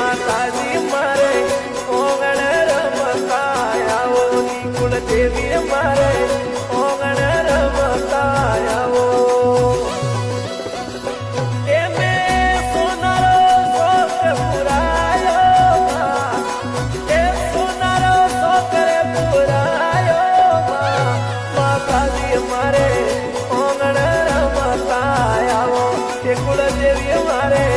માતાજી મારે ઓગણ રમતા આવો કુળ દેવી મારે ઓગણ રમતા આવો એમે સોનારો શોખ પુરાયો એ સોનારો શોખ પુરાયો માતાજી મારે ઓગણ રમતા આવો એ કુળ દેવી મારે